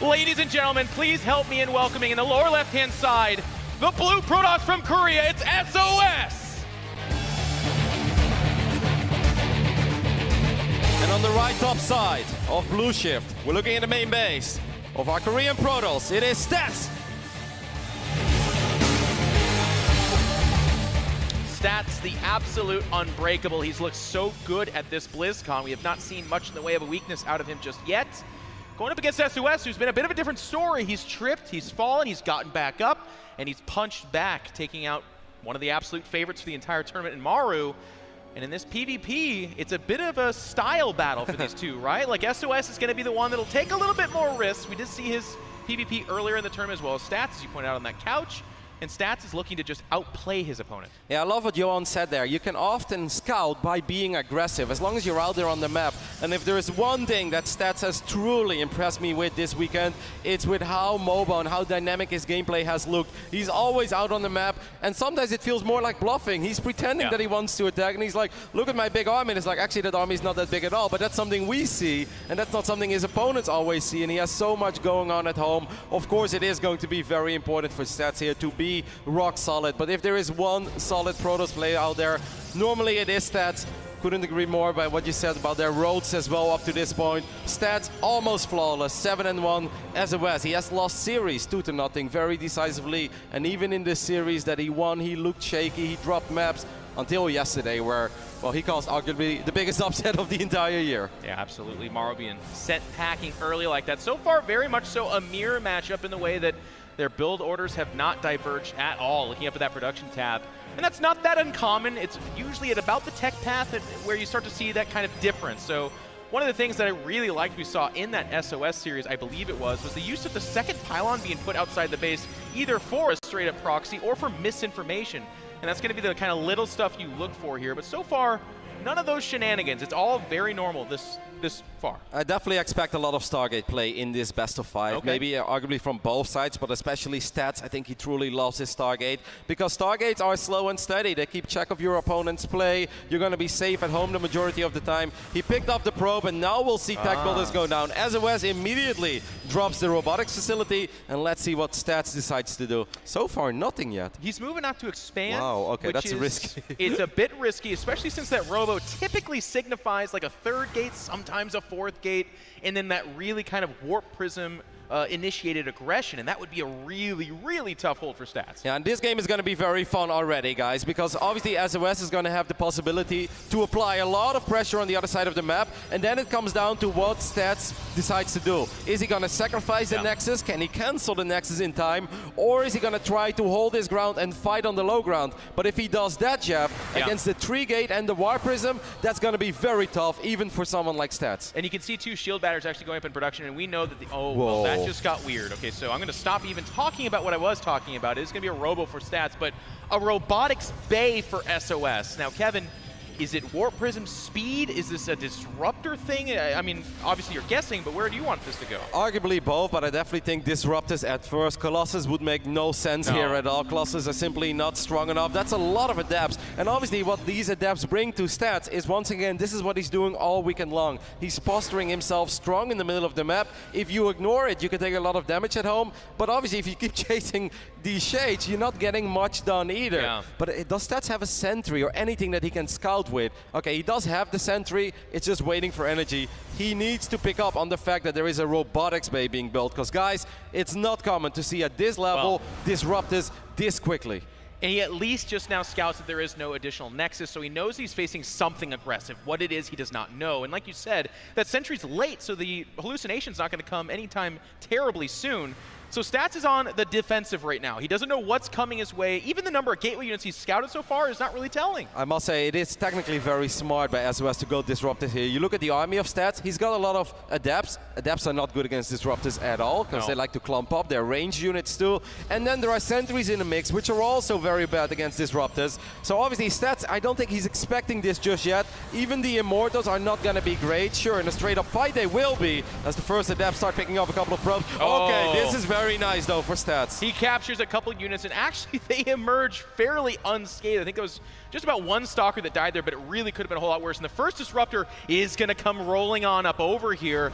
Ladies and gentlemen, please help me in welcoming in the lower left-hand side, the blue Protoss from Korea, it's SOS! And on the right top side of Blue Shift, we're looking at the main base of our Korean Protoss. It is Stats. Stats, the absolute unbreakable. He's looked so good at this BlizzCon. We have not seen much in the way of a weakness out of him just yet. Going up against SOS, who's been a bit of a different story. He's tripped, he's fallen, he's gotten back up, and he's punched back, taking out one of the absolute favorites for the entire tournament in Maru. And in this PvP, it's a bit of a style battle for these two, right? Like SOS is going to be the one that'll take a little bit more risks. We did see his PvP earlier in the tournament as well as Stats, as you pointed out on that couch. And Stats is looking to just outplay his opponent. Yeah, I love what Johan said there. You can often scout by being aggressive, as long as you're out there on the map. And if there is one thing that Stats has truly impressed me with this weekend, it's with how mobile and how dynamic his gameplay has looked. He's always out on the map, and sometimes it feels more like bluffing. He's pretending that he wants to attack, and he's like, look at my big army. And it's like, actually, that army is not that big at all. But that's something we see, and that's not something his opponents always see. And he has so much going on at home. Of course, it is going to be very important for Stats here to be rock solid, but if there is one solid Protoss player out there, normally it is Stats. Couldn't agree more by what you said about their roads as well up to this point. Stats almost flawless, 7-1 SOS. He has lost series 2-0 very decisively, and even in this series that he won, he looked shaky, he dropped maps until yesterday where, well, he caused arguably the biggest upset of the entire year. Yeah, absolutely. Maru being sent packing early like that. So far, very much so a mirror matchup in the way that their build orders have not diverged at all, looking up at that production tab. And that's not that uncommon. It's usually at about the tech path where you start to see that kind of difference. So one of the things that I really liked we saw in that SOS series, I believe it was the use of the second pylon being put outside the base, either for a straight-up proxy or for misinformation. And that's going to be the kind of little stuff you look for here. But so far, none of those shenanigans. It's all very normal this far. I definitely expect a lot of Stargate play in this best of 5. Okay. Maybe arguably from both sides, but especially Stats. I think he truly loves his Stargate, because Stargates are slow and steady. They keep track of your opponent's play. You're going to be safe at home the majority of the time. He picked up the probe, and now we'll see tech builders go down. SOS immediately drops the robotics facility, and let's see what Stats decides to do. So far, nothing yet. He's moving out to expand. Wow, okay, that's risky. It's a bit risky, especially since that robo typically signifies like a third gate, sometimes a fourth gate, and then that really kind of warp prism initiated aggression, and that would be a really, really tough hold for Stats. Yeah, and this game is going to be very fun already, guys, because obviously SOS is going to have the possibility to apply a lot of pressure on the other side of the map, and then it comes down to what Stats decides to do. Is he going to sacrifice the Nexus? Can he cancel the Nexus in time? Or is he going to try to hold his ground and fight on the low ground? But if he does that, Jeff, against the 3-gate and the Warp Prism, that's going to be very tough, even for someone like Stats. And you can see 2 shield batters actually going up in production, and we know that well, that just got weird. Okay, so I'm going to stop even talking about what I was talking about. It's going to be a robo for Stats, but a robotics bay for SOS. Now, Kevin, is it Warp Prism speed? Is this a disruptor thing? I mean, obviously you're guessing, but where do you want this to go? Arguably both, but I definitely think Disruptors at first. Colossus would make no sense here at all. Colossus are simply not strong enough. That's a lot of adapts. And obviously what these adapts bring to Stats is, once again, this is what he's doing all weekend long. He's posturing himself strong in the middle of the map. If you ignore it, you can take a lot of damage at home. But obviously if you keep chasing these shades, you're not getting much done either. Yeah. But does Stats have a sentry or anything that he can scout with? Okay, he does have the sentry, it's just waiting for energy. He needs to pick up on the fact that there is a robotics bay being built, because guys, it's not common to see at this level Disruptors this quickly. And he at least just now scouts that there is no additional Nexus, so he knows he's facing something aggressive. What it is, he does not know. And like you said, that sentry's late, so the hallucination's not going to come anytime terribly soon. So Stats is on the defensive right now. He doesn't know what's coming his way. Even the number of gateway units he's scouted so far is not really telling. I must say, it is technically very smart by SOS to go Disruptors here. You look at the army of Stats, he's got a lot of adapts. Adapts are not good against Disruptors at all, because they like to clump up. They're range units too. And then there are sentries in the mix, which are also very bad against Disruptors. So obviously Stats, I don't think he's expecting this just yet. Even the Immortals are not going to be great. Sure, in a straight up fight they will be, as the first adapts start picking up a couple of probes. Okay, this is very nice though for Stats. He captures a couple units, and actually they emerge fairly unscathed. I think it was just about one Stalker that died there, but it really could have been a whole lot worse. And the first Disruptor is going to come rolling on up over here.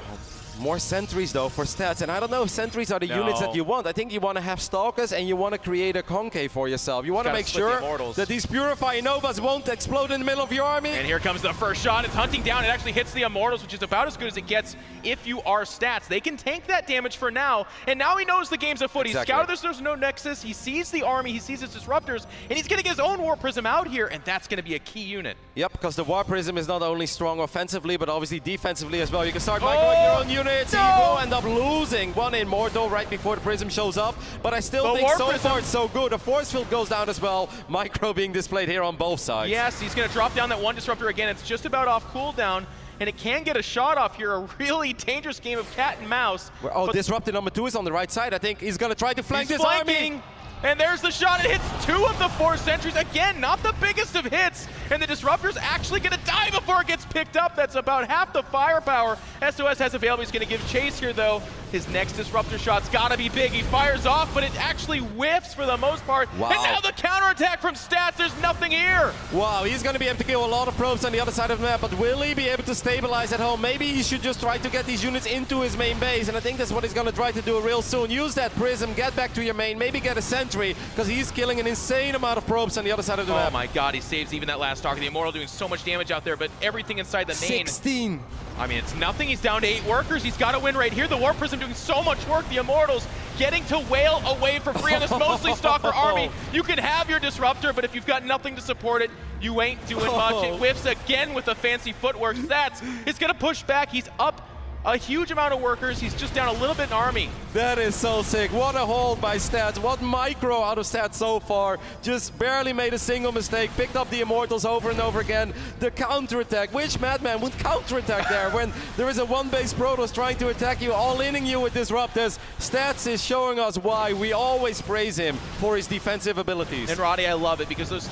More sentries though for stats, and I don't know if sentries are the units that you want. I think you want to have stalkers and you want to create a concave for yourself. You want to make sure that these Purifying Novas won't explode in the middle of your army. And here comes the first shot. It's hunting down. It actually hits the Immortals, which is about as good as it gets if you are stats. They can tank that damage for now, and now he knows the game's afoot. He's scouted there's no Nexus. He sees the army. He sees its disruptors, and he's going to get his own War Prism out here, and that's going to be a key unit. Yep, because the War Prism is not only strong offensively, but obviously defensively as well. You can start microing your own units. He will end up losing one Immortal right before the Prism shows up, but I still think so far it's so good. The Force Field goes down as well. Micro being displayed here on both sides. Yes, he's going to drop down that one Disruptor again. It's just about off cooldown, and it can get a shot off here. A really dangerous game of cat and mouse. Oh, Disruptor number 2 is on the right side. I think he's going to try to flank this army. And there's the shot. It hits 2 of the 4 sentries. Again, not the biggest of hits. And the Disruptor's actually going to die before it gets picked up. That's about half the firepower SOS has available. He's going to give chase here, though. His next Disruptor shot's got to be big. He fires off, but it actually whiffs for the most part. Wow. And now the counterattack from Stats. There's nothing here. Wow, he's going to be able to kill a lot of probes on the other side of the map, but will he be able to stabilize at home? Maybe he should just try to get these units into his main base, and I think that's what he's going to try to do real soon. Use that Prism, get back to your main, maybe get a sentry, because he's killing an insane amount of probes on the other side of the map. Oh my god, he saves even that last Stalker. The Immortal doing so much damage out there, but everything inside the main. 16. I mean, it's nothing. He's down to 8 workers. He's got to win right here. The War Prism doing so much work. The Immortals getting to whale away for free on this mostly Stalker army. You can have your Disruptor, but if you've got nothing to support it, you ain't doing much. It whiffs again with the fancy footwork. Stats is going to push back. He's up a huge amount of workers. He's just down a little bit in army. That is so sick. What a hold by Stats. What micro out of Stats so far. Just barely made a single mistake. Picked up the Immortals over and over again. The counterattack. Which madman would counterattack there when there is a one-base Protoss trying to attack you, all-inning you with Disruptors? Stats is showing us why we always praise him for his defensive abilities. And Roddy, I love it because those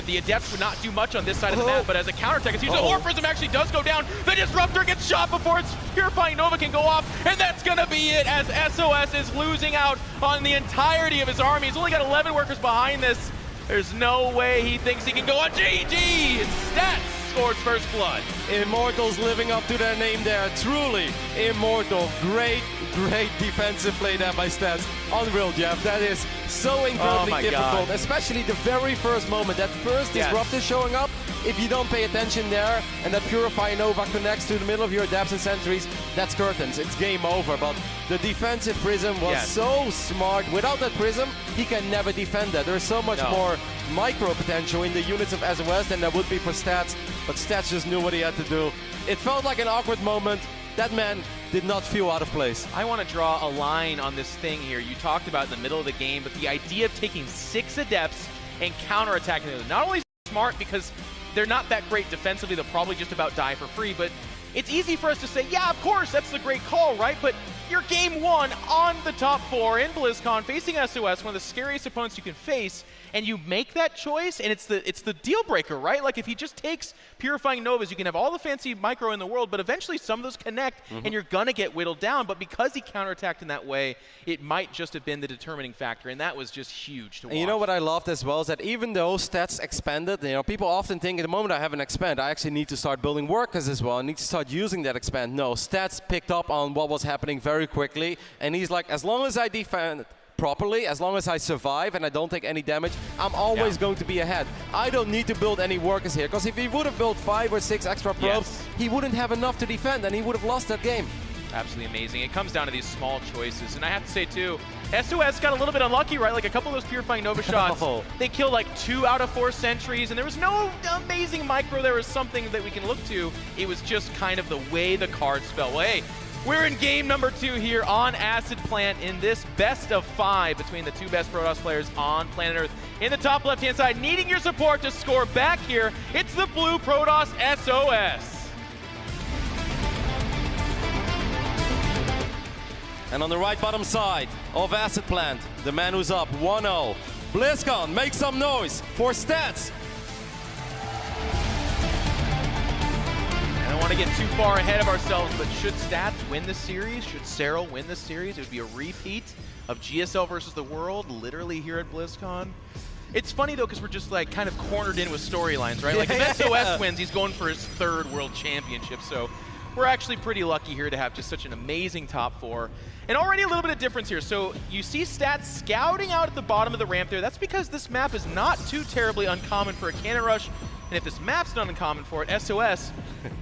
the Adepts would not do much on this side of the map, but as a counterattack, it's huge. The War Prism actually does go down. The Disruptor gets shot before its Purifying Nova can go off, and that's going to be it as SOS is losing out on the entirety of his army. He's only got 11 workers behind this. There's no way he thinks he can go on. GG! Stats scores first blood. Immortals living up to their name there. Truly immortal. Great defensive play there by Stats. Unreal, Jeff. That is so incredibly difficult, especially the very first moment. That first Disruptor showing up, if you don't pay attention there, and that Purifying Nova connects to the middle of your Adepts and Sentries, that's curtains. It's game over. But the defensive Prism was so smart. Without that Prism, he can never defend that. There's so much more micro potential in the units of SOS than there would be for Stats, but Stats just knew what he had to do. It felt like an awkward moment. That man did not feel out of place. I want to draw a line on this thing here. You talked about in the middle of the game, but the idea of taking 6 Adepts and counterattacking them. Not only smart because they're not that great defensively, they'll probably just about die for free, but it's easy for us to say, yeah, of course, that's the great call, right? But you're game 1 on the top 4 in BlizzCon facing SOS, one of the scariest opponents you can face, and you make that choice, and it's the deal breaker, right? Like if he just takes Purifying Novas, you can have all the fancy micro in the world, but eventually some of those connect, and you're gonna get whittled down. But because he counterattacked in that way, it might just have been the determining factor, and that was just huge to watch. And you know what I loved as well is that even though Stats expanded, people often think at the moment I have an expand, I actually need to start building workers as well. I need to start using that expand. No, Stats picked up on what was happening very quickly, and he's like, as long as I defend properly, as long as I survive and I don't take any damage, I'm always going to be ahead. I don't need to build any workers here, because if he would have built 5 or 6 extra probes, he wouldn't have enough to defend and he would have lost that game. Absolutely amazing. It comes down to these small choices, and I have to say too, SOS got a little bit unlucky, right? Like a couple of those Purifying Nova shots, they killed like 2 out of 4 sentries, and there was no amazing micro. There was something that we can look to. It was just kind of the way the cards fell. Well, hey, we're in game number 2 here on Acid Plant in this best of 5 between the 2 best Protoss players on planet Earth. In the top left-hand side, needing your support to score back here, it's the blue Protoss SOS. And on the right bottom side of Acid Plant, the man who's up 1-0. BlizzCon, make some noise for Stats. I don't want to get too far ahead of ourselves, but should Stats win this series, should Serral win this series, it would be a repeat of GSL versus the world, literally here at BlizzCon. It's funny though, because we're just like kind of cornered in with storylines, right? Like if SOS wins, he's going for his 3rd world championship, so we're actually pretty lucky here to have just such an amazing top 4. And already a little bit of difference here. So you see Stats scouting out at the bottom of the ramp there. That's because this map is not too terribly uncommon for a cannon rush. And if this map's not uncommon for it, SOS,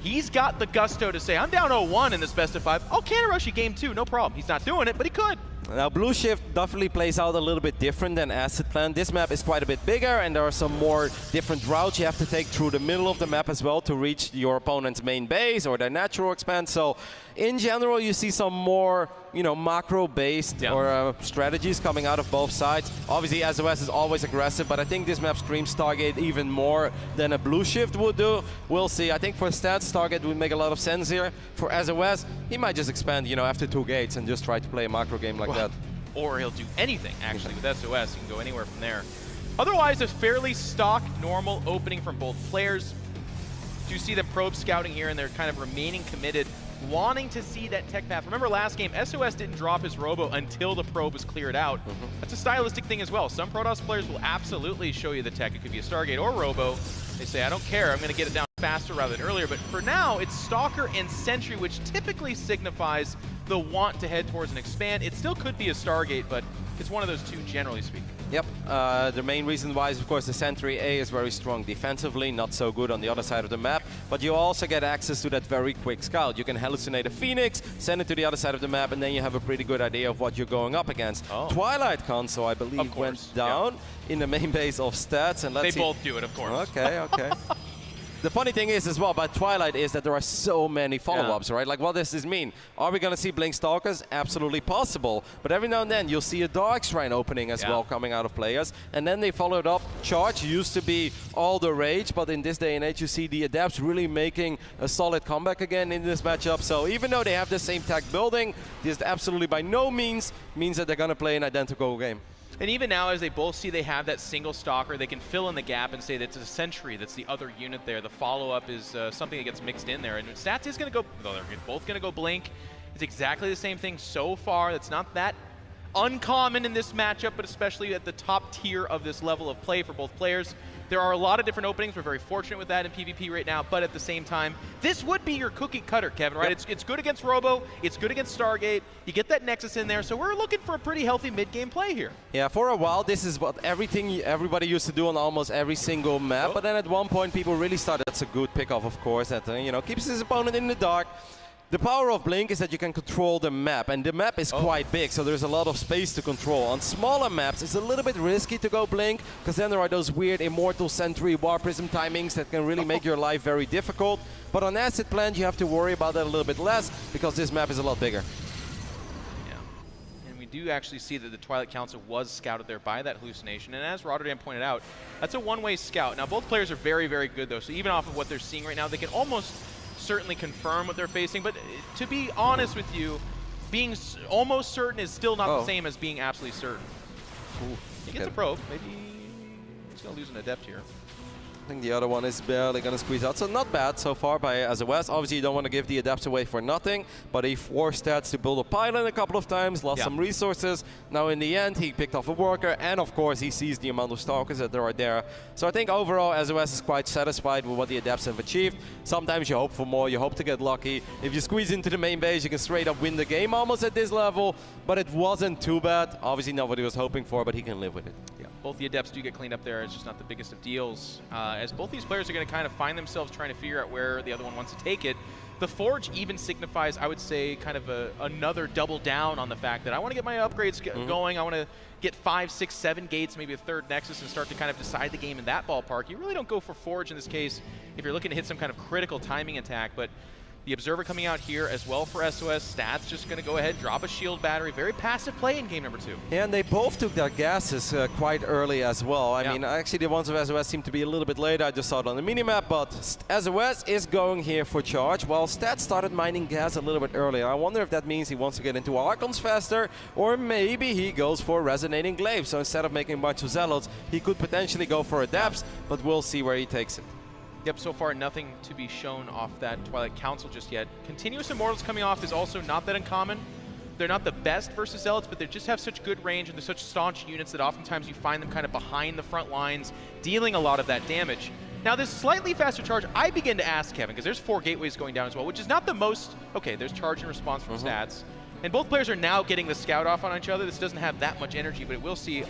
he's got the gusto to say, I'm down 0-1 in this best of 5. I'll cannon rush you game 2, no problem. He's not doing it, but he could. Now, Blue Shift definitely plays out a little bit different than Acid Plan. This map is quite a bit bigger, and there are some more different routes you have to take through the middle of the map as well to reach your opponent's main base or their natural expand. So, in general, you see some more, macro-based strategies coming out of both sides. Obviously, SOS is always aggressive, but I think this map screams Stargate even more than a Blue Shift would do. We'll see. I think for Stats, Stargate would make a lot of sense here. For SOS, he might just expand, after 2 gates and just try to play a macro game like that. Or he'll do anything, actually, with SOS. He can go anywhere from there. Otherwise, a fairly stock, normal opening from both players. Do you see them probe scouting here, and they're kind of remaining committed, wanting to see that tech path. Remember last game, SOS didn't drop his robo until the probe was cleared out. That's a stylistic thing as well. Some Protoss players will absolutely show you the tech. It could be a Stargate or robo. They say, I don't care, I'm going to get it down faster rather than earlier. But for now, it's Stalker and Sentry, which typically signifies the want to head towards an expand. It still could be a Stargate, but it's one of those two, generally speaking. Yep, the main reason why is, of course, the Sentry A is very strong defensively, not so good on the other side of the map, but you also get access to that very quick scout. You can hallucinate a Phoenix, send it to the other side of the map, and then you have a pretty good idea of what you're going up against. Twilight Console, I believe, went down in the main base of Stats. And let's They both do it, of course. Okay. The funny thing is as well about Twilight is that there are so many follow-ups, right? Like, what does this mean? Are we going to see Blink Stalkers? Absolutely possible. But every now and then you'll see a Dark Shrine opening as well coming out of players. And then they followed up. Charge used to be all the rage, but in this day and age you see the Adepts really making a solid comeback again in this matchup. So even though they have the same tech building, this absolutely by no means that they're going to play an identical game. And even now, as they both see they have that single Stalker, they can fill in the gap and say that it's a Sentry that's the other unit there. The follow-up is something that gets mixed in there. And Stats is going to go, though they're both going to go Blink. It's exactly the same thing so far. It's not that uncommon in this matchup, but especially at the top tier of this level of play for both players. There are a lot of different openings. We're very fortunate with that in PvP right now, but at the same time, this would be your cookie cutter, Kevin, right? Yep. It's good against Robo, it's good against Stargate, you get that Nexus in there, so we're looking for a pretty healthy mid-game play here. Yeah, for a while, this is what everybody used to do on almost every single map, but then at one point, people really started, that's a good pickoff, of course, that keeps his opponent in the dark. The power of Blink is that you can control the map, and the map is quite big, so there's a lot of space to control. On smaller maps, it's a little bit risky to go Blink, because then there are those weird Immortal Sentry War Prism timings that can really make your life very difficult. But on Acid Plant, you have to worry about that a little bit less, because this map is a lot bigger. Yeah, and we do actually see that the Twilight Council was scouted there by that hallucination, and as Rotterdam pointed out, that's a one-way scout. Now, both players are very, very good, though, so even off of what they're seeing right now, they can almost certainly confirm what they're facing, but to be honest with you, being almost certain is still not the same as being absolutely certain. He gets a probe. Maybe he's going to lose an Adept here. I think the other one is barely going to squeeze out, so not bad so far by SOS. Obviously, you don't want to give the Adepts away for nothing, but he forced Stats to build a pylon a couple of times, lost some resources. Now, in the end, he picked off a worker, and of course, he sees the amount of Stalkers that there are there. So I think overall, SOS is quite satisfied with what the Adepts have achieved. Sometimes you hope for more, you hope to get lucky. If you squeeze into the main base, you can straight up win the game almost at this level, but it wasn't too bad. Obviously, nobody was hoping for, but he can live with it. Yeah, both the Adepts do get cleaned up there. It's just not the biggest of deals. As both these players are going to kind of find themselves trying to figure out where the other one wants to take it. The Forge even signifies, I would say, kind of another double down on the fact that I want to get my upgrades going. I want to get 5, 6, 7 gates, maybe a third Nexus, and start to kind of decide the game in that ballpark. You really don't go for Forge in this case if you're looking to hit some kind of critical timing attack, but the Observer coming out here as well for SOS. Stats just going to go ahead, drop a shield battery. Very passive play in game number 2. Yeah, and they both took their gases quite early as well. I mean, actually the ones of SOS seem to be a little bit later. I just saw it on the minimap, but SOS is going here for charge, while Stats started mining gas a little bit earlier. I wonder if that means he wants to get into Archons faster, or maybe he goes for Resonating Glaive. So instead of making a bunch of Zealots, he could potentially go for Adepts, but we'll see where he takes it. Yep, so far nothing to be shown off that Twilight Council just yet. Continuous Immortals coming off is also not that uncommon. They're not the best versus Zealots, but they just have such good range and they're such staunch units that oftentimes you find them kind of behind the front lines, dealing a lot of that damage. Now this slightly faster charge, I begin to ask Kevin, because there's 4 gateways going down as well, which is not the most, okay, there's charge and response from stats. And both players are now getting the scout off on each other. This doesn't have that much energy, but it will see.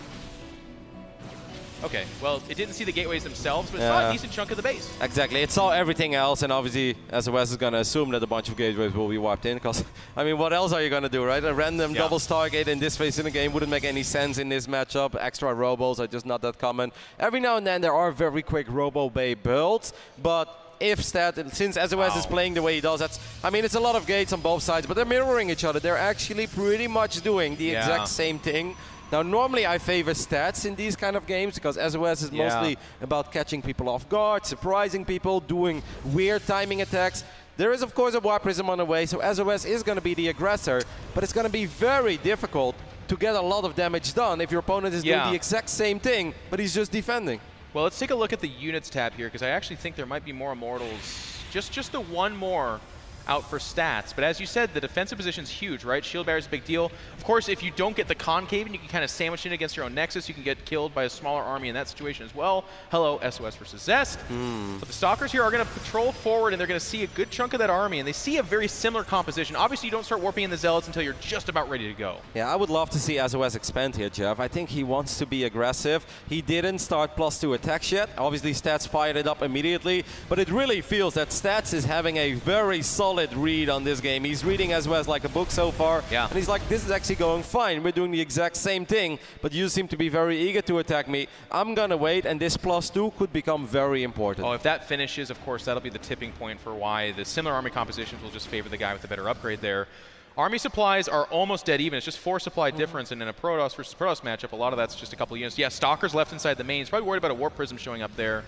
Okay, well, it didn't see the gateways themselves, but it saw a decent chunk of the base. Exactly, it saw everything else, and obviously SOS is going to assume that a bunch of gateways will be wiped in, because, I mean, what else are you going to do, right? A random double Stargate in this phase in the game wouldn't make any sense in this matchup. Extra robos are just not that common. Every now and then there are very quick robo bay builds, but since SOS is playing the way he does, I mean, it's a lot of gates on both sides, but they're mirroring each other. They're actually pretty much doing the exact same thing. Now, normally I favor stats in these kind of games because SOS is mostly about catching people off guard, surprising people, doing weird timing attacks. There is, of course, a War Prism on the way, so SOS is going to be the aggressor, but it's going to be very difficult to get a lot of damage done if your opponent is doing the exact same thing, but he's just defending. Well, let's take a look at the units tab here, because I actually think there might be more Immortals. Just the one more out for stats. But as you said, the defensive position's huge, right? Shield barrier's a big deal. Of course, if you don't get the concave and you can kind of sandwich it against your own Nexus, you can get killed by a smaller army in that situation as well. Hello, SOS versus Zest. But the Stalkers here are going to patrol forward, and they're going to see a good chunk of that army, and they see a very similar composition. Obviously, you don't start warping in the Zealots until you're just about ready to go. Yeah, I would love to see SOS expand here, Jeff. I think he wants to be aggressive. He didn't start +2 attacks yet. Obviously, Stats fired it up immediately, but it really feels that Stats is having a very solid read on this game. He's reading SOS like a book so far, and he's like, this is actually going fine. We're doing the exact same thing, but you seem to be very eager to attack me. I'm gonna wait, and this +2 could become very important. Oh, if that finishes, of course, that'll be the tipping point for why the similar army compositions will just favor the guy with the better upgrade there. Army supplies are almost dead even. It's just 4 supply difference, and in a Protoss versus Protoss matchup, a lot of that's just a couple units. Yeah, Stalkers left inside the main. He's probably worried about a Warp Prism showing up there.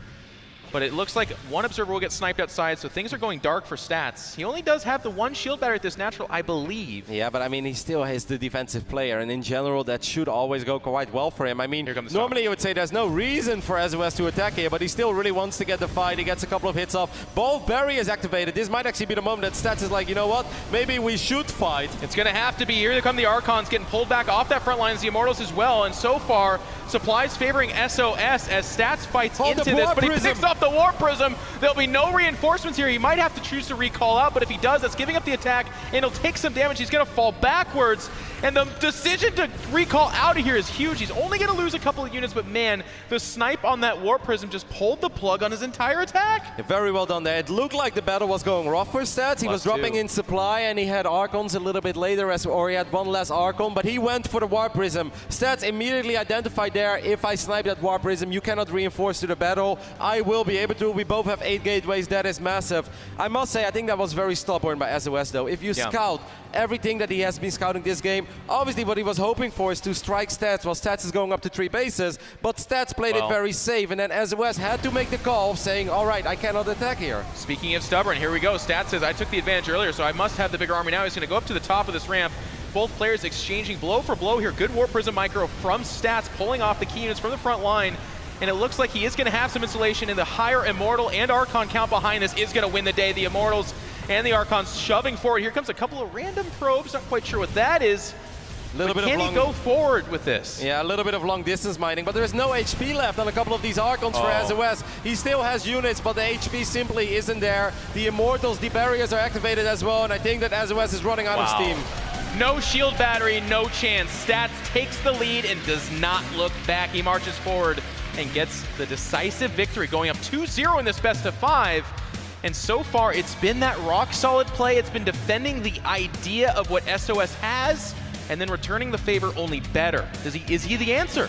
But it looks like one observer will get sniped outside, so things are going dark for stats. He only does have the 1 shield battery at this natural, I believe. Yeah, but I mean, he still is the defensive player, and in general, that should always go quite well for him. I mean, normally you would say there's no reason for SOS to attack here, but he still really wants to get the fight. He gets a couple of hits off. Both barriers activated. This might actually be the moment that Stats is like, you know what? Maybe we should fight. It's going to have to be. Here come the Archons getting pulled back off that front line as the Immortals as well, and so far, supplies favoring SOS as Stats fights into this, but he picks off the Warp Prism. There'll be no reinforcements here. He might have to choose to recall out, but if he does, that's giving up the attack, and he'll take some damage. He's going to fall backwards, and the decision to recall out of here is huge. He's only going to lose a couple of units, but man, the snipe on that Warp Prism just pulled the plug on his entire attack. Yeah, very well done there. It looked like the battle was going rough for Stats. He was dropping in supply, and he had Archons a little bit later, or he had 1 less Archon, but he went for the Warp Prism. Stats immediately identified there, if I snipe that Warp Prism, you cannot reinforce to the battle. I will be able to. We both have 8 gateways. That is massive. I must say, I think that was very stubborn by SOS, though. If you scout everything that he has been scouting this game, obviously what he was hoping for is to strike Stats while Stats is going up to 3 bases, but Stats played it very safe, and then SOS had to make the call of saying, all right, I cannot attack here. Speaking of stubborn, here we go. Stats says, I took the advantage earlier, so I must have the bigger army now. He's going to go up to the top of this ramp. Both players exchanging blow for blow here. Good Warp Prism micro from Stats, pulling off the key units from the front line. And it looks like he is going to have some insulation, and the higher Immortal and Archon count behind this is going to win the day. The Immortals and the Archons shoving forward. Here comes a couple of random probes. Not quite sure what that is. Can he go forward with this? Yeah, a little bit of long distance mining, but there is no HP left on a couple of these Archons for SOS. He still has units, but the HP simply isn't there. The Immortals, the barriers are activated as well, and I think that SOS is running out of steam. No shield battery, no chance. Stats takes the lead and does not look back. He marches forward and gets the decisive victory, going up 2-0 in this best of 5. And so far, it's been that rock-solid play. It's been defending the idea of what SOS has, and then returning the favor only better. Is he the answer?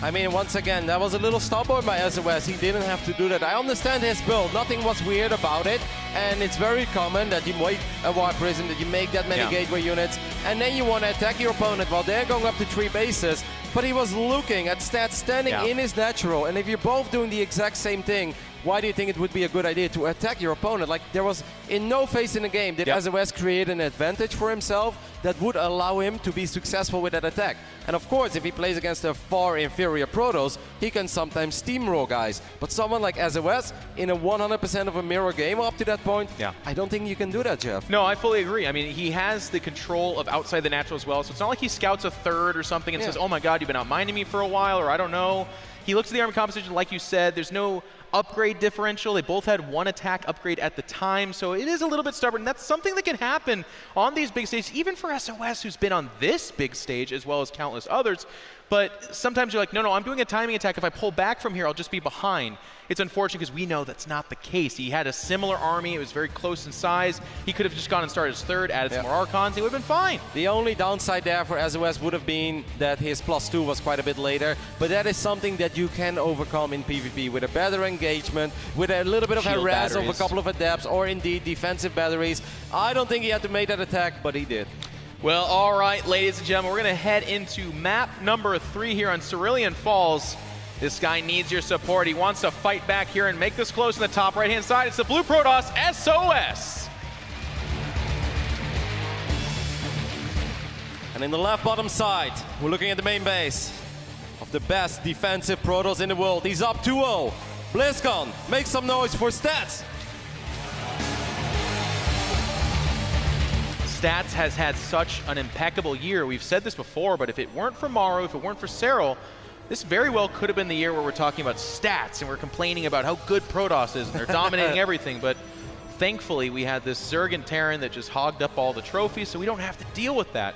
I mean, once again, that was a little stubborn by SOS. He didn't have to do that. I understand his build. Nothing was weird about it. And it's very common that you make a Warp Prism, that you make that many gateway units, and then you want to attack your opponent while they're going up to 3 bases. But he was looking at Stats standing in his natural. And if you're both doing the exact same thing, why do you think it would be a good idea to attack your opponent? Like, there was in no phase in the game did SOS create an advantage for himself. that would allow him to be successful with that attack. And of course, if he plays against a far inferior Protoss, he can sometimes steamroll guys. But someone like SOS, in a 100% of a mirror game up to that point, I don't think you can do that, Jeff. No, I fully agree. I mean, he has the control of outside the natural as well, so it's not like he scouts a third or something and says, oh my god, you've been outmining me for a while, or I don't know. He looks at the army composition, like you said, there's no upgrade differential. They both had one attack upgrade at the time, so it is a little bit stubborn. That's something that can happen on these big stages, even for SOS, who's been on this big stage as well as countless others. But sometimes you're like, no, I'm doing a timing attack. If I pull back from here, I'll just be behind. It's unfortunate because we know that's not the case. He had a similar army. It was very close in size. He could have just gone and started his third, added some more Archons. He would have been fine. The only downside there for SOS would have been that his +2 was quite a bit later. But that is something that you can overcome in PvP with a better engagement, with a little bit of harass of a couple of adepts, or indeed defensive batteries. I don't think he had to make that attack, but he did. Well, all right, ladies and gentlemen, we're going to head into map number 3 here on Cerulean Falls. This guy needs your support. He wants to fight back here and make this close in the top right-hand side. It's the Blue Protoss SOS. And in the left bottom side, we're looking at the main base of the best defensive Protoss in the world. He's up 2-0. BlizzCon, make some noise for Stats. Stats has had such an impeccable year. We've said this before, but if it weren't for Maru, if it weren't for Serral, this very well could have been the year where we're talking about Stats and we're complaining about how good Protoss is and they're dominating everything. But thankfully, we had this Zerg and Terran that just hogged up all the trophies, so we don't have to deal with that.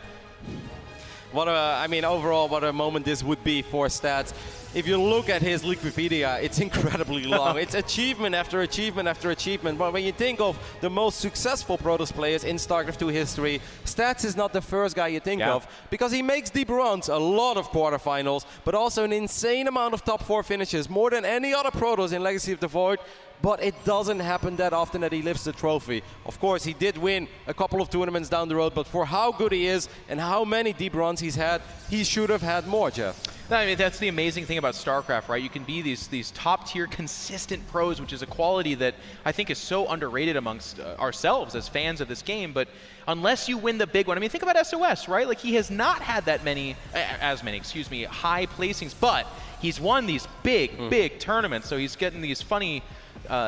What I mean, overall, what a moment this would be for Stats. If you look at his Wikipedia, it's incredibly long. It's achievement after achievement after achievement. But when you think of the most successful Protoss players in StarCraft 2 history, Stats is not the first guy you think of, because he makes deep runs, a lot of quarterfinals, but also an insane amount of top 4 finishes, more than any other Protoss in Legacy of the Void. But it doesn't happen that often that he lifts the trophy. Of course, he did win a couple of tournaments down the road, but for how good he is and how many deep runs he's had, he should have had more, Jeff. I mean, that's the amazing thing about StarCraft, right? You can be these top-tier, consistent pros, which is a quality that I think is so underrated amongst ourselves as fans of this game. But unless you win the big one, I mean, think about SOS, right? Like, he has not had that many, high placings, but he's won these big tournaments. So he's getting these funny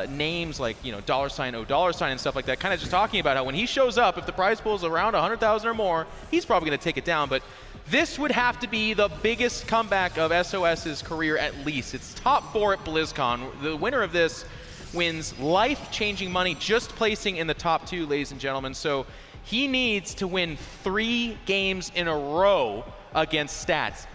names like, you know, $O and stuff like that, kind of just talking about how when he shows up, if the prize pool is around 100,000 or more, he's probably going to take it down. But this would have to be the biggest comeback of SOS's career at least. It's top 4 at BlizzCon. The winner of this wins life-changing money just placing in the top 2, ladies and gentlemen. So he needs to win 3 games in a row against Stats.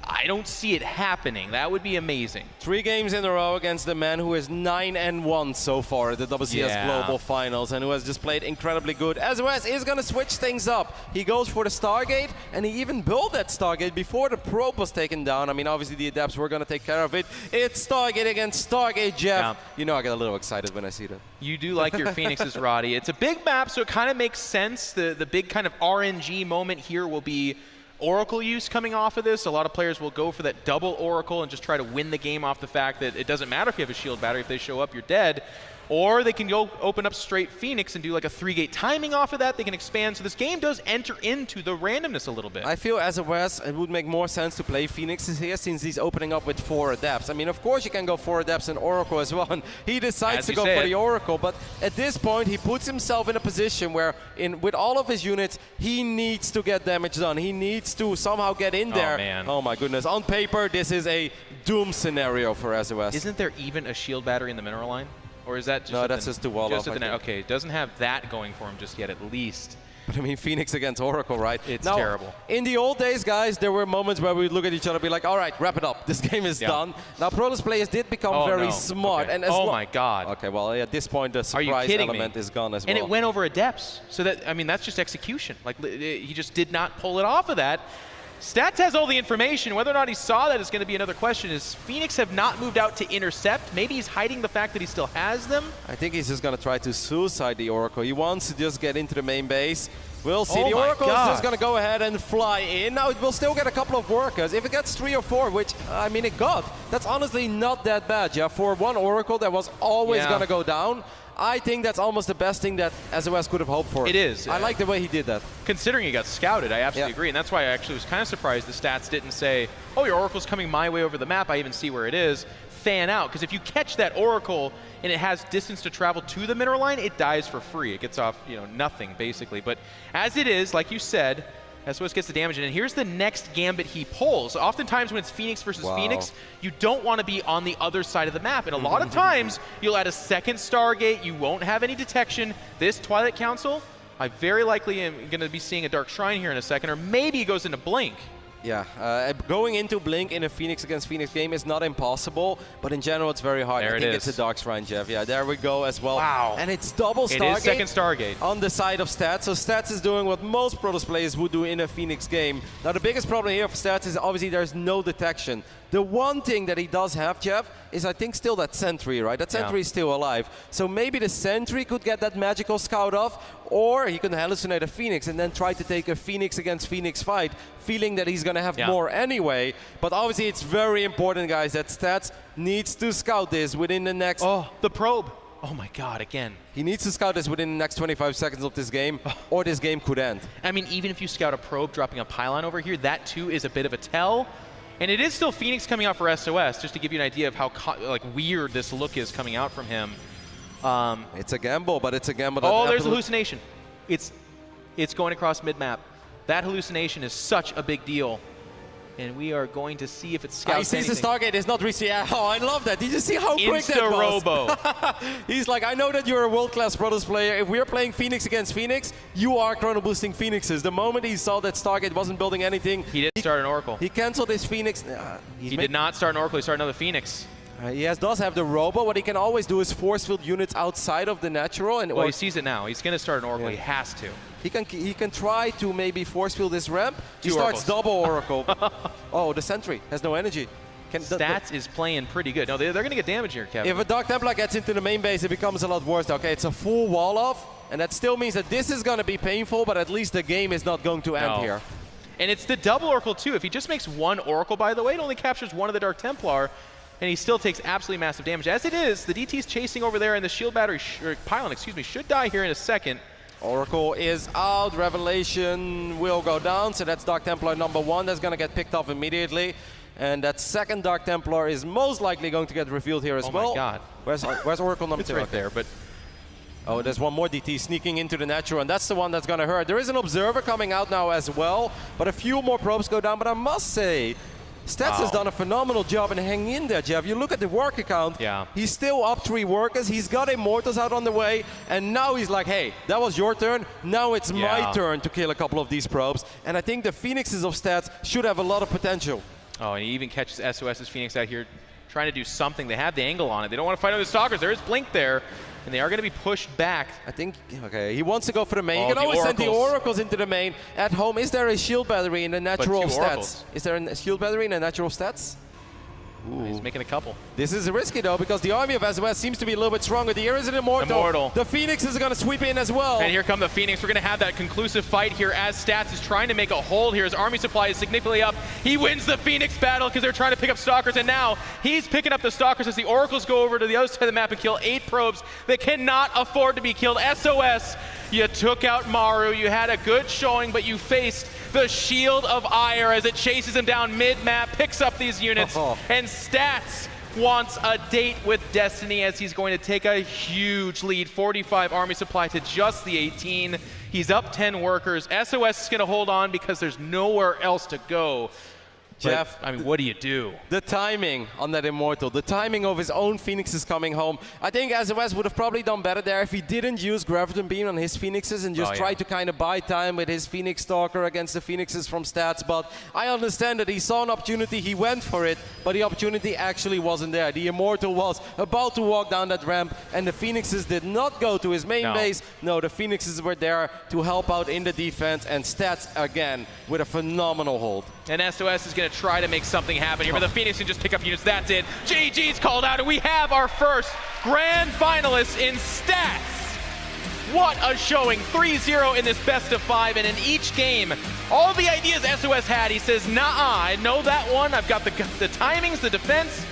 I don't see it happening. That would be amazing. 3 games in a row against the man who is 9-1 so far at the WCS Global Finals and who has just played incredibly good. SOS is going to switch things up. He goes for the Stargate, and he even built that Stargate before the probe was taken down. I mean, obviously the Adepts were going to take care of it. It's Stargate against Stargate, Jeff. You know I get a little excited when I see that. You do like your Phoenixes, Roddy. It's a big map, so it kind of makes sense. The big kind of RNG moment here will be Oracle use coming off of this. A lot of players will go for that double Oracle and just try to win the game off the fact that it doesn't matter if you have a shield battery. If they show up, you're dead. Or they can go open up straight Phoenix and do like a 3-gate timing off of that. They can expand. So this game does enter into the randomness a little bit. I feel as a West, it would make more sense to play Phoenixes here since he's opening up with 4 Adepts. I mean, of course you can go 4 Adepts and Oracle as well. And he decides to go for the Oracle. But at this point, he puts himself in a position where with all of his units, he needs to get damage done. He needs to somehow get in there. Oh, man. Oh, my goodness. On paper, this is a doom scenario for SOS. Isn't there even a shield battery in the mineral line? Or is that just no? That's just the wall off. Okay, it doesn't have that going for him just yet, at least. But I mean, Phoenix against Oracle, right? It's terrible. In the old days, guys, there were moments where we would look at each other and be like, all right, wrap it up. This game is done. Now, Protoss players did become very smart. Okay. And my God. Okay, well, at this point, the surprise element is gone as well. And it went over Adepts. So that, I mean, that's just execution. Like, he just did not pull it off of that. Stats has all the information. Whether or not he saw that is going to be another question. Is Phoenix have not moved out to intercept? Maybe he's hiding the fact that he still has them? I think he's just going to try to suicide the Oracle. He wants to just get into the main base. We'll see. Oh The my Oracle is God. just going to go ahead and fly in. Now it will still get a couple of workers. If it gets 3 or 4, which, I mean, it got, that's honestly not that bad, yeah. For one Oracle that was always going to go down, I think that's almost the best thing that SOS could have hoped for. It is. I like the way he did that. Considering he got scouted, I absolutely agree. And that's why I actually was kind of surprised the stats didn't say, oh, your Oracle's coming my way over the map. I even see where it is. Fan out. Because if you catch that Oracle and it has distance to travel to the mineral line, it dies for free. It gets off, you know, nothing, basically. But as it is, like you said, SOS gets the damage in. And here's the next gambit he pulls. Oftentimes when it's Phoenix versus Phoenix, you don't want to be on the other side of the map. And a lot of times, you'll add a second Stargate. You won't have any detection. This Twilight Council, I very likely am going to be seeing a Dark Shrine here in a second. Or maybe it goes into Blink. Yeah, going into Blink in a Phoenix against Phoenix game is not impossible, but in general it's very hard. There I think it's a Dark Shrine, Jeff. Yeah, there we go as well. Wow. And it's double Stargate. It is second Stargate. On the side of Stats. So Stats is doing what most Protoss players would do in a Phoenix game. Now the biggest problem here for Stats is obviously there's no detection. The one thing that he does have, Jeff, is I think still that Sentry, right? That Sentry is still alive. So maybe the Sentry could get that magical scout off, or he can hallucinate a Phoenix and then try to take a Phoenix against Phoenix fight, feeling that he's going to have more anyway. But obviously it's very important, guys, that Stats needs to scout this within the next... Oh, the probe. Oh my God, again. He needs to scout this within the next 25 seconds of this game, or this game could end. I mean, even if you scout a probe dropping a pylon over here, that too is a bit of a tell. And it is still Phoenix coming out for SOS, just to give you an idea of how weird this look is coming out from him. It's a gamble, but it's a gamble. Oh, there's a hallucination. It's going across mid-map. That hallucination is such a big deal. And we are going to see if it scouts He sees the Stargate, it's not reaching. Oh, I love that. Did you see how quick that was? Robo. He's like, I know that you're a world-class Protoss player. If we're playing Phoenix against Phoenix, you are chrono boosting Phoenixes. The moment he saw that Stargate wasn't building anything, he didn't start an Oracle. He canceled his Phoenix. He did not start an Oracle, he started another Phoenix. He does have the Robo. What he can always do is force field units outside of the natural. And well, he sees it now. He's going to start an Oracle. He has to. He can try to maybe force field this ramp. He starts double Oracle. Oh, the Sentry has no energy. Stats is playing pretty good. No, they're going to get damage here, Kevin. If a Dark Templar gets into the main base, it becomes a lot worse. Okay, it's a full wall off, and that still means that this is going to be painful, but at least the game is not going to end here. And it's the double Oracle, too. If he just makes one Oracle, by the way, it only captures one of the Dark Templar, and he still takes absolutely massive damage. As it is, the DT's chasing over there, and the shield battery, pylon, excuse me, should die here in a second. Oracle is out. Revelation will go down, so that's Dark Templar number 1. That's going to get picked off immediately. And that second Dark Templar is most likely going to get revealed here as well. Oh my God. Where's Oracle number 2? It's right there, but... Oh, there's one more DT sneaking into the natural, and that's the one that's going to hurt. There is an Observer coming out now as well, but a few more probes go down. But I must say, Stats has done a phenomenal job in hanging in there, Jeff. You look at the worker count, he's still up 3 workers. He's got Immortals out on the way, and now he's like, hey, that was your turn. Now it's my turn to kill a couple of these probes. And I think the Phoenixes of Stats should have a lot of potential. Oh, and he even catches SOS's Phoenix out here trying to do something. They have the angle on it. They don't want to fight over the Stalkers. There is Blink there, and they are going to be pushed back. I think, okay, he wants to go for the main. You can always send the Oracles into the main. At home, is there a shield battery in the natural stats? Is there a shield battery in the natural stats? Ooh. He's making a couple. This is risky, though, because the army of SOS seems to be a little bit stronger. Here is an Immortal. The Phoenix is going to sweep in as well. And here come the Phoenix. We're going to have that conclusive fight here as Stats is trying to make a hold here. His army supply is significantly up. He wins the Phoenix battle because they're trying to pick up Stalkers, and now he's picking up the Stalkers as the Oracles go over to the other side of the map and kill 8 probes that cannot afford to be killed. SOS, you took out Maru. You had a good showing, but you faced the Shield of Ire as it chases him down mid-map, picks up these units, and Stats wants a date with Destiny as he's going to take a huge lead. 45 army supply to just the 18. He's up 10 workers. SOS is going to hold on because there's nowhere else to go. Jeff, I mean, what do you do? The timing on that Immortal, the timing of his own Phoenixes coming home. I think SOS would have probably done better there if he didn't use Graviton Beam on his Phoenixes and just tried to kind of buy time with his Phoenix Stalker against the Phoenixes from Stats. But I understand that he saw an opportunity, he went for it, but the opportunity actually wasn't there. The Immortal was about to walk down that ramp, and the Phoenixes did not go to his main base. No, the Phoenixes were there to help out in the defense, and Stats, again, with a phenomenal hold. And SOS is going to try to make something happen here, but the Phoenix can just pick up units. That's it. GG's called out, and we have our first grand finalist in Stats. What a showing. 3-0 in this best of 5, and in each game, all the ideas SOS had, he says, nah, I know that one. I've got the timings, the defense,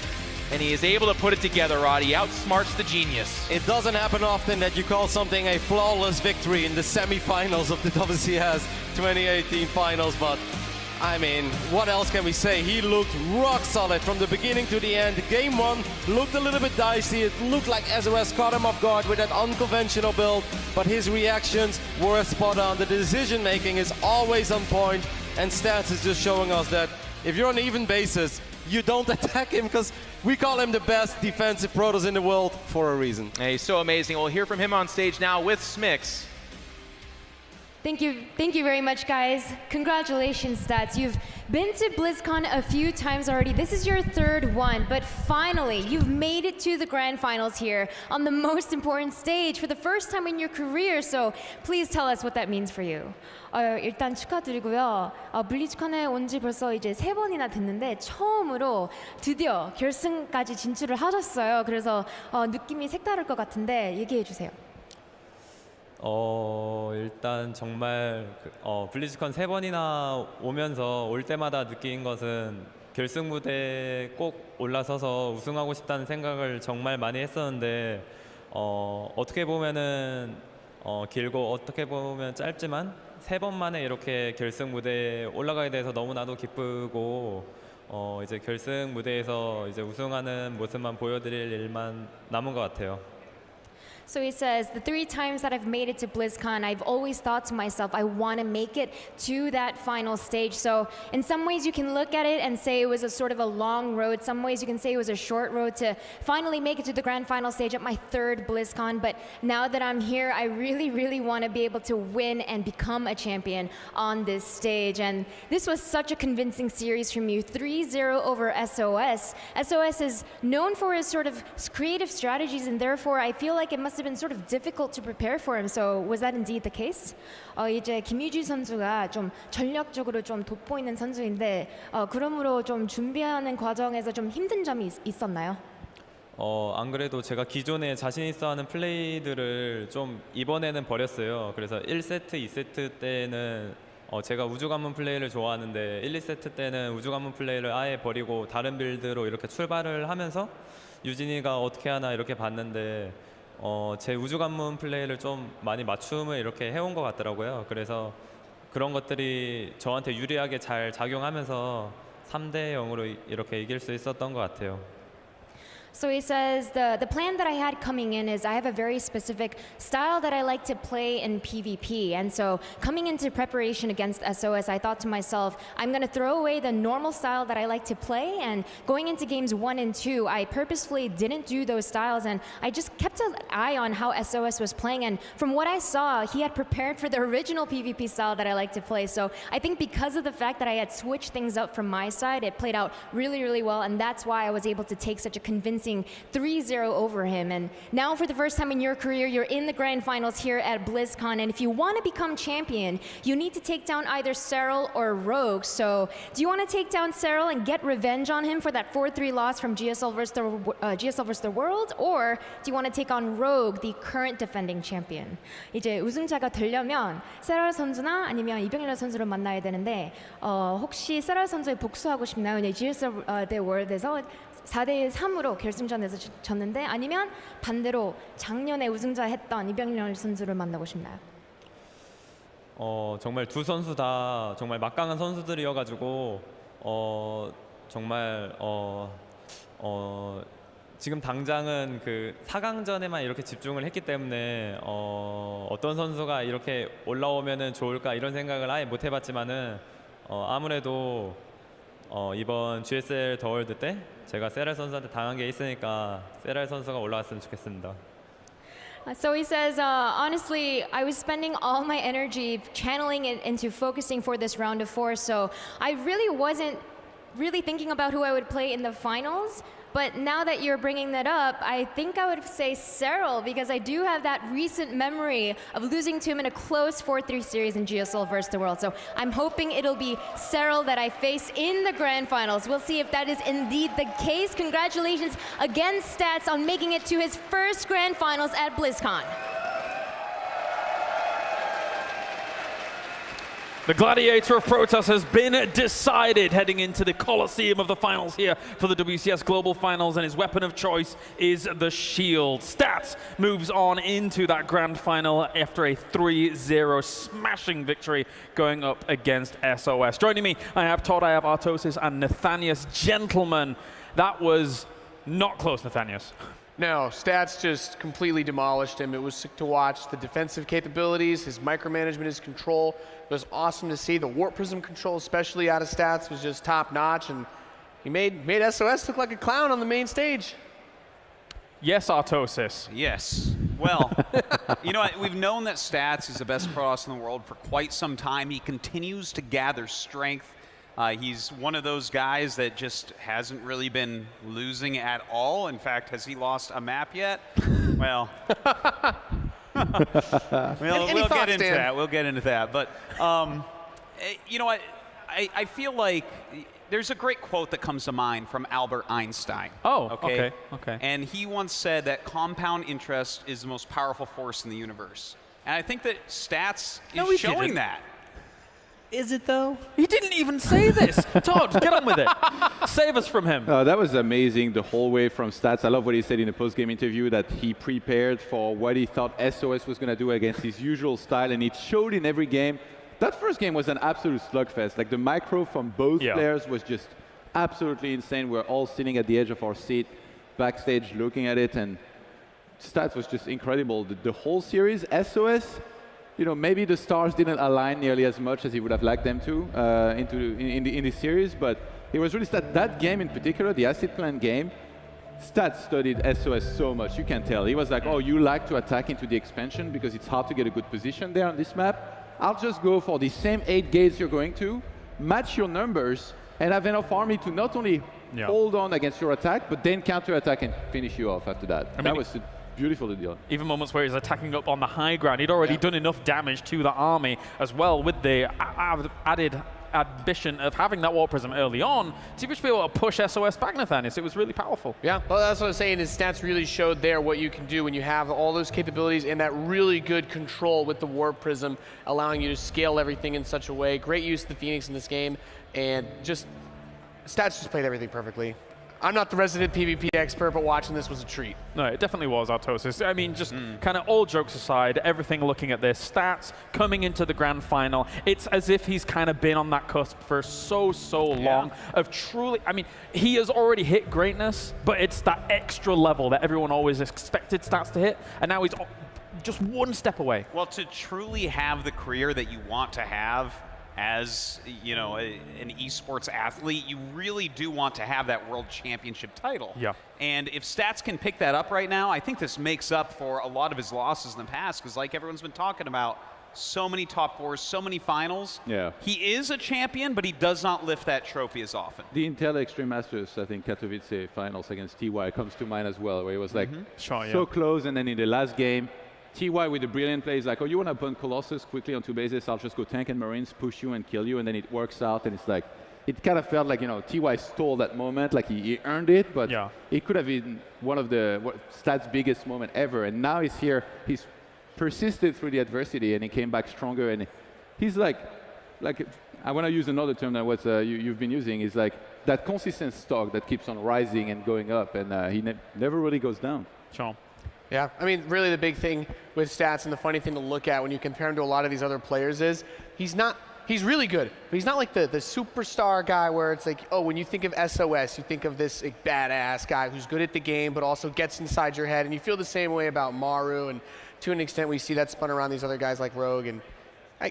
and he is able to put it together, Rod. He outsmarts the genius. It doesn't happen often that you call something a flawless victory in the semifinals of the WCS 2018 finals, but I mean, what else can we say? He looked rock solid from the beginning to the end. Game 1 looked a little bit dicey. It looked like SOS caught him off guard with that unconventional build, but his reactions were spot on. The decision making is always on point, and Stats is just showing us that if you're on an even basis, you don't attack him, because we call him the best defensive Protoss in the world for a reason. Hey, he's so amazing. We'll hear from him on stage now with Smix. Thank you very much, guys. Congratulations, Stats. You've been to BlizzCon a few times already. This is your third one, but finally, you've made it to the grand finals here on the most important stage for the first time in your career. So please tell us what that means for you. 일단 축하드리고요. 블리즈컨에 온 지 벌써 이제 3번이나 됐는데 처음으로 드디어 결승까지 진출을 하셨어요. 그래서 느낌이 색다를 것 같은데 얘기해 주세요. 일단 정말 블리즈컨 3번이나 오면서 올 때마다 느낀 것은 결승 무대에 꼭 올라서서 우승하고 싶다는 생각을 정말 많이 했었는데 어떻게 보면은 길고 어떻게 보면 짧지만 3번 만에 이렇게 결승 무대에 올라가게 돼서 너무나도 기쁘고 이제 결승 무대에서 이제 우승하는 모습만 보여드릴 일만 남은 것 같아요. So he says, the 3 times that I've made it to BlizzCon, I've always thought to myself, I want to make it to that final stage. So in some ways you can look at it and say it was a sort of a long road. Some ways you can say it was a short road to finally make it to the grand final stage at my 3rd BlizzCon. But now that I'm here, I really, really want to be able to win and become a champion on this stage. And this was such a convincing series from you, 3-0 over SOS. SOS is known for his sort of creative strategies, and therefore I feel like it must have been sort of difficult to prepare for him. So was that indeed the case? 이제 김유지 선수가 좀 전략적으로 좀 돋보이는 선수인데 그러므로 좀 준비하는 과정에서 좀 힘든 점이 있었나요? 안 그래도 제가 기존에 자신 있어 하는 플레이들을 좀 이번에는 버렸어요. 그래서 1세트, 2세트 때는 제가 우주관문 플레이를 좋아하는데 1, 2세트 때는 우주관문 플레이를 아예 버리고 다른 빌드로 이렇게 출발을 하면서 유진이가 어떻게 하나 이렇게 봤는데 제 우주관문 플레이를 좀 많이 맞춤을 이렇게 해온 것 같더라고요. 그래서 그런 것들이 저한테 유리하게 잘 작용하면서 3대 0으로 이렇게 이길 수 있었던 것 같아요. So he says, the plan that I had coming in is I have a very specific style that I like to play in PvP. And so coming into preparation against SOS, I thought to myself, I'm going to throw away the normal style that I like to play. And going into games 1 and 2, I purposefully didn't do those styles. And I just kept an eye on how SOS was playing. And from what I saw, he had prepared for the original PvP style that I like to play. So I think because of the fact that I had switched things up from my side, it played out really, really well. And that's why I was able to take such a convincing 3-0 over him. And now for the first time in your career, you're in the grand finals here at BlizzCon. And if you want to become champion, you need to take down either Serral or Rogue. So do you want to take down Serral and get revenge on him for that 4-3 loss from GSL versus the World? Or do you want to take on Rogue, the current defending champion? 이제 우승자가 되려면 세랄 선수나 아니면 이병렬 선수를 만나야 되는데 혹시 세랄 선수에 복수하고 싶나요? 이제 GSL 대 월드에서 4대3으로 결승전에서 졌는데 아니면 반대로 작년에 우승자 했던 이병렬 선수를 만나고 싶나요? 정말 두 선수 다 정말 막강한 선수들이어가지고 정말 지금 당장은 그 4강전에만 이렇게 집중을 했기 때문에 어떤 선수가 이렇게 올라오면은 좋을까 이런 생각을 아예 못 해봤지만은 아무래도 이번 GSL 더 월드 때 제가 세랄 선수한테 당한 게 있으니까 세랄 선수가 올라왔으면 좋겠습니다. So he says, honestly, I was spending all my energy channeling it into focusing for this round of 4. So I really wasn't really thinking about who I would play in the finals. But now that you're bringing that up, I think I would say Serral, because I do have that recent memory of losing to him in a close 4-3 series in GSL versus the World. So I'm hoping it'll be Serral that I face in the grand finals. We'll see if that is indeed the case. Congratulations again, Stats, on making it to his first grand finals at BlizzCon. The Gladiator of Protoss has been decided heading into the Colosseum of the finals here for the WCS Global Finals, and his weapon of choice is the shield. Stats moves on into that grand final after a 3-0 smashing victory going up against SOS. Joining me, I have Todd, I have Artosis, and Nathanius. Gentlemen, that was not close, Nathanius. No, Stats just completely demolished him. It was sick to watch. The defensive capabilities, his micromanagement, his control, it was awesome to see. The Warp Prism control, especially out of Stats, was just top notch, and he made SOS look like a clown on the main stage. Yes, Artosis. Yes. Well, you know, we've known that Stats is the best Protoss in the world for quite some time. He continues to gather strength. He's one of those guys that just hasn't really been losing at all. In fact, has he lost a map yet? Well, we'll get into that. We'll get into that. But, you know, I feel like there's a great quote that comes to mind from Albert Einstein. Oh, okay. And he once said that compound interest is the most powerful force in the universe. And I think that Stats is showing that. Is it though? He didn't even say this. Todd, get on with it. Save us from him. That was amazing the whole way from Stats. I love what he said in the post-game interview, that he prepared for what he thought SOS was going to do against his usual style, and it showed in every game. That first game was an absolute slugfest. Like, the micro from both players was just absolutely insane. We're all sitting at the edge of our seat backstage looking at it, and Stats was just incredible. The whole series, SOS, you know, maybe the stars didn't align nearly as much as he would have liked them to in the series, but it was really that game in particular, the Acid Clan game. Stats studied SOS so much, you can tell. He was like, oh, you like to attack into the expansion because it's hard to get a good position there on this map. I'll just go for the same 8 gates you're going to, match your numbers, and have enough army to not only hold on against your attack, but then counter-attack and finish you off after that. That was beautiful to deal. Even moments where he's attacking up on the high ground, he'd already done enough damage to the army as well, with the added ambition of having that Warp Prism early on to just be able to push SOS back, Nathanius. It was really powerful. Yeah, well, that's what I'm saying, is Stats really showed there what you can do when you have all those capabilities and that really good control with the Warp Prism, allowing you to scale everything in such a way. Great use of the Phoenix in this game, and just Stats just played everything perfectly. I'm not the resident PvP expert, but watching this was a treat. No, it definitely was, Artosis. I mean, just kind of all jokes aside, everything looking at this, Stats coming into the grand final, it's as if he's kind of been on that cusp for so long of truly, I mean, he has already hit greatness, but it's that extra level that everyone always expected Stats to hit, and now he's just one step away. Well, to truly have the career that you want to have as, you know, an esports athlete, you really do want to have that world championship title. Yeah. And if Stats can pick that up right now, I think this makes up for a lot of his losses in the past, because like everyone's been talking about, so many top fours, so many finals. Yeah. He is a champion, but he does not lift that trophy as often. The Intel Extreme Masters, I think, Katowice finals against TY comes to mind as well, where it was like so close, and then in the last game, TY with a brilliant play is like, oh, you want to burn Colossus quickly on 2 bases, I'll just go tank and Marines, push you and kill you, and then it works out, and it's like, it kind of felt like, you know, TY stole that moment, like he earned it, but it could have been one of the Stats' biggest moment ever, and now he's here, he's persisted through the adversity, and he came back stronger, and he's like I want to use another term than what you've been using, is like that consistent stock that keeps on rising and going up, and he never really goes down. Sure. Yeah, I mean, really the big thing with Stats, and the funny thing to look at when you compare him to a lot of these other players, is he's really good, but he's not like the superstar guy where it's like, oh, when you think of SOS, you think of this like, badass guy who's good at the game, but also gets inside your head, and you feel the same way about Maru, and to an extent we see that spun around these other guys like Rogue, and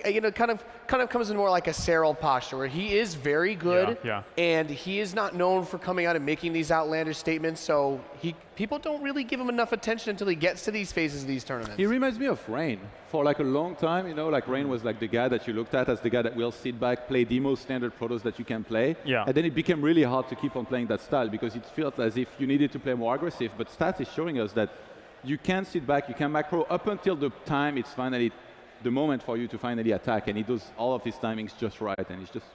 you know, kind of comes in more like a Serral posture, where he is very good, and he is not known for coming out and making these outlandish statements, so people don't really give him enough attention until he gets to these phases of these tournaments. He reminds me of Rain. For like a long time, you know, like Rain was like the guy that you looked at as the guy that will sit back, play the most standard Protoss that you can play, and then it became really hard to keep on playing that style, because it felt as if you needed to play more aggressive, but Stats is showing us that you can sit back, you can macro up until the time it's finally the moment for you to finally attack, and he does all of his timings just right, and it's just